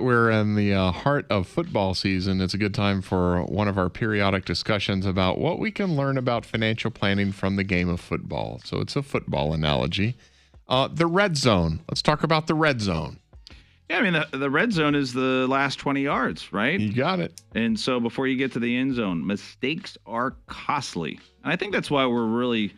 we're in the heart of football season. It's a good time for one of our periodic discussions about what we can learn about financial planning from the game of football. So it's a football analogy. The red zone. Let's talk about the red zone. Yeah, I mean, the red zone is the last 20 yards, right? You got it. And so before you get to the end zone, mistakes are costly. And I think that's why we're really,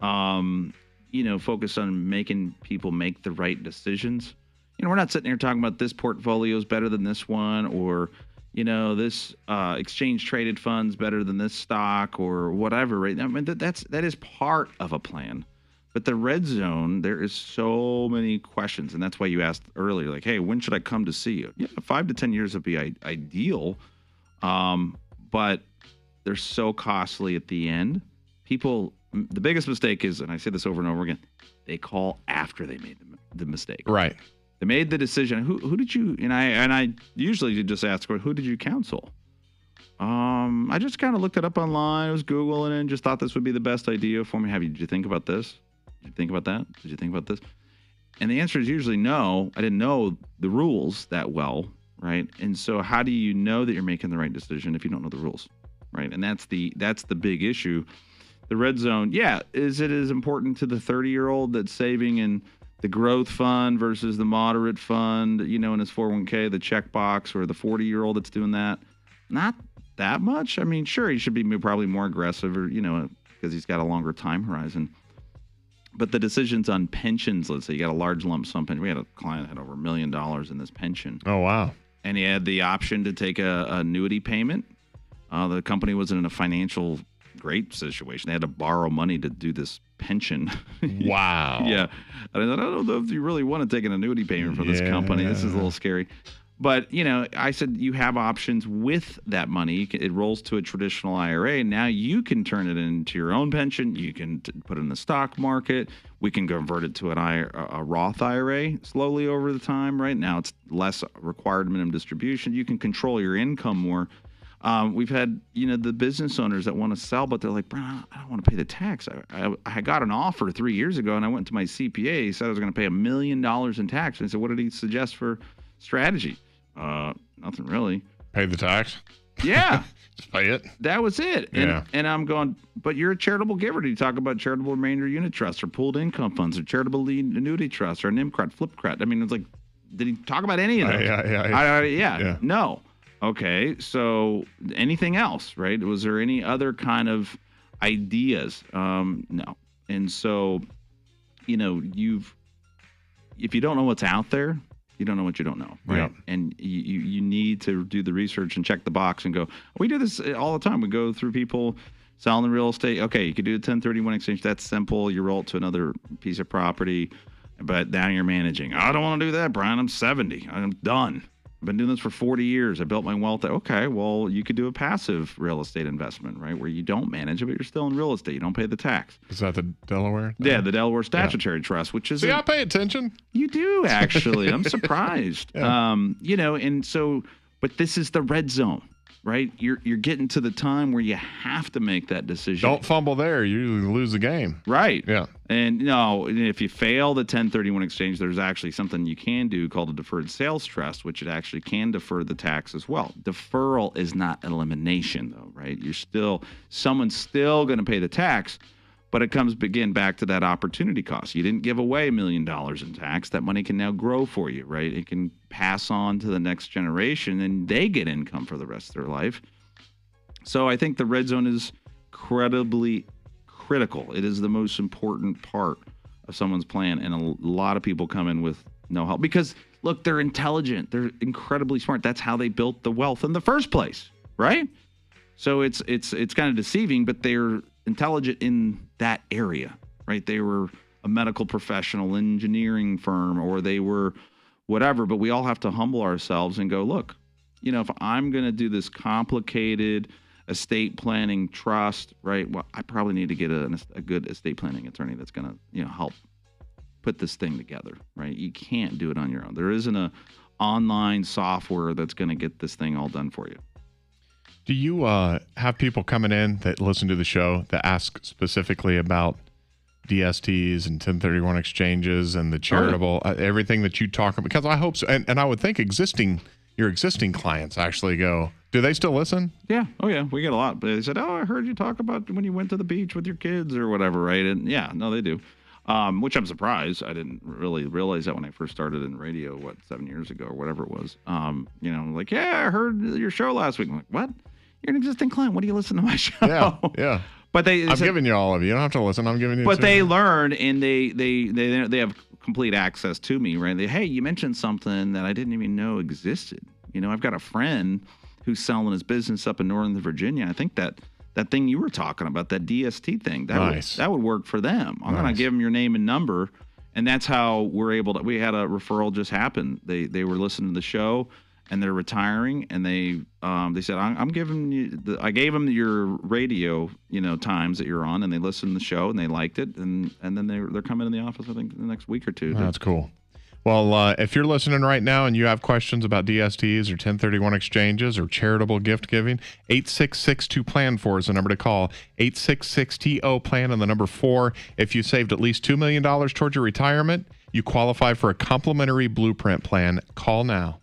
focused on making people make the right decisions. We're not sitting here talking about this portfolio is better than this one, or, this exchange traded funds better than this stock or whatever, right? I mean, that is part of a plan. But the red zone, there is so many questions, and that's why you asked earlier, like, hey, when should I come to see you? Yeah, 5 to 10 years would be ideal, but they're so costly at the end. People, the biggest mistake is, and I say this over and over again, they call after they made the mistake. Right. They made the decision. Who did you? And I usually just ask, who did you counsel? I just kind of looked it up online. I was Googling it and just thought this would be the best idea for me. Did you think about this? Did you think about that? Did you think about this? And the answer is usually no. I didn't know the rules that well, right? And so how do you know that you're making the right decision if you don't know the rules, right? And that's the big issue. The red zone, is it as important to the 30-year-old that's saving in the growth fund versus the moderate fund, in his 401k, the checkbox, or the 40-year-old that's doing that? Not that much. I mean, sure, he should be probably more aggressive, or because he's got a longer time horizon. But the decisions on pensions, let's say you got a large lump sum pension. We had a client that had over $1 million in this pension. Oh, wow. And he had the option to take a annuity payment. The company wasn't in a financial great situation. They had to borrow money to do this pension. Wow. Yeah. I don't know if you really want to take an annuity payment from this company. This is a little scary. But, I said you have options with that money. It rolls to a traditional IRA. Now you can turn it into your own pension. You can put it in the stock market. We can convert it to a Roth IRA slowly over the time. Right now it's less required minimum distribution. You can control your income more. We've had, the business owners that want to sell, but they're like, Brian, I don't want to pay the tax. I got an offer 3 years ago, and I went to my CPA. He said I was going to pay $1 million in tax. And I said, what did he suggest for strategy? Nothing really. Pay the tax? Yeah. Just pay it? That was it. And I'm going, but you're a charitable giver. Did you talk about charitable remainder unit trusts or pooled income funds or charitable lead annuity trusts or an IMCRET, FlipCRET? I mean, it's like, did he talk about any of those? Yeah. No. Okay. So anything else, right? Was there any other kind of ideas? No. And so, if you don't know what's out there, you don't know what you don't know, right? Yeah. And you need to do the research and check the box and go, we do this all the time. We go through people selling the real estate. Okay, you could do a 1031 exchange. That's simple. You roll it to another piece of property, but now you're managing. I don't want to do that, Brian. I'm 70. I'm done. I've been doing this for 40 years. I built my wealth. Okay, well, you could do a passive real estate investment, right, where you don't manage it, but you're still in real estate. You don't pay the tax. Is that the Delaware? Yeah, the Delaware Statutory Trust, which is... See, I pay attention. You do, actually. I'm surprised. Yeah. And so, but this is the red zone, right? You're getting to the time where you have to make that decision. Don't fumble there. You lose the game. Right. Yeah. And if you fail the 1031 exchange, there's actually something you can do called a deferred sales trust, which it actually can defer the tax as well. Deferral is not elimination, though, right? Someone's still going to pay the tax, but it comes back to that opportunity cost. You didn't give away $1 million in tax. That money can now grow for you, right? It can pass on to the next generation, and they get income for the rest of their life. So I think the red zone is incredibly critical. It is the most important part of someone's plan, and a lot of people come in with no help because, look, they're intelligent. They're incredibly smart. That's how they built the wealth in the first place, right? So it's kind of deceiving, but they're intelligent in that area, right? They were a medical professional, engineering firm, or they were whatever, but we all have to humble ourselves and go, look, if I'm going to do this complicated estate planning trust, right? Well, I probably need to get a good estate planning attorney that's going to, help put this thing together, right? You can't do it on your own. There isn't a online software that's going to get this thing all done for you. Do you have people coming in that listen to the show that ask specifically about DSTs and 1031 exchanges and the charitable, everything that you talk about? Because I hope so. And I would think existing your existing clients actually go, do they still listen? Yeah. Oh, yeah. We get a lot. But they said, oh, I heard you talk about when you went to the beach with your kids or whatever, right? And yeah, no, they do. Which I'm surprised. I didn't really realize that when I first started in radio, 7 years ago or whatever it was. Like, yeah, I heard your show last week. I'm like, what? You're an existing client. What do you listen to my show? Yeah. But I'm giving you all of you. You don't have to listen. I'm giving you. But they learn and they have complete access to me, right? Hey, you mentioned something that I didn't even know existed. I've got a friend who's selling his business up in Northern Virginia. I think that thing you were talking about, that DST thing, that would work for them. I'm going to give them your name and number, and that's how we're able to. We had a referral just happen. They were listening to the show, and they're retiring, and they said, I'm giving you. I gave them your radio, times that you're on, and they listened to the show, and they liked it, and then they're coming in the office. I think the next week or two. That's cool. Well, if you're listening right now and you have questions about DSTs or 1031 exchanges or charitable gift giving, 866-2PLAN-4 is the number to call. 866-TO-PLAN and the number 4. If you saved at least $2 million towards your retirement, you qualify for a complimentary blueprint plan. Call now.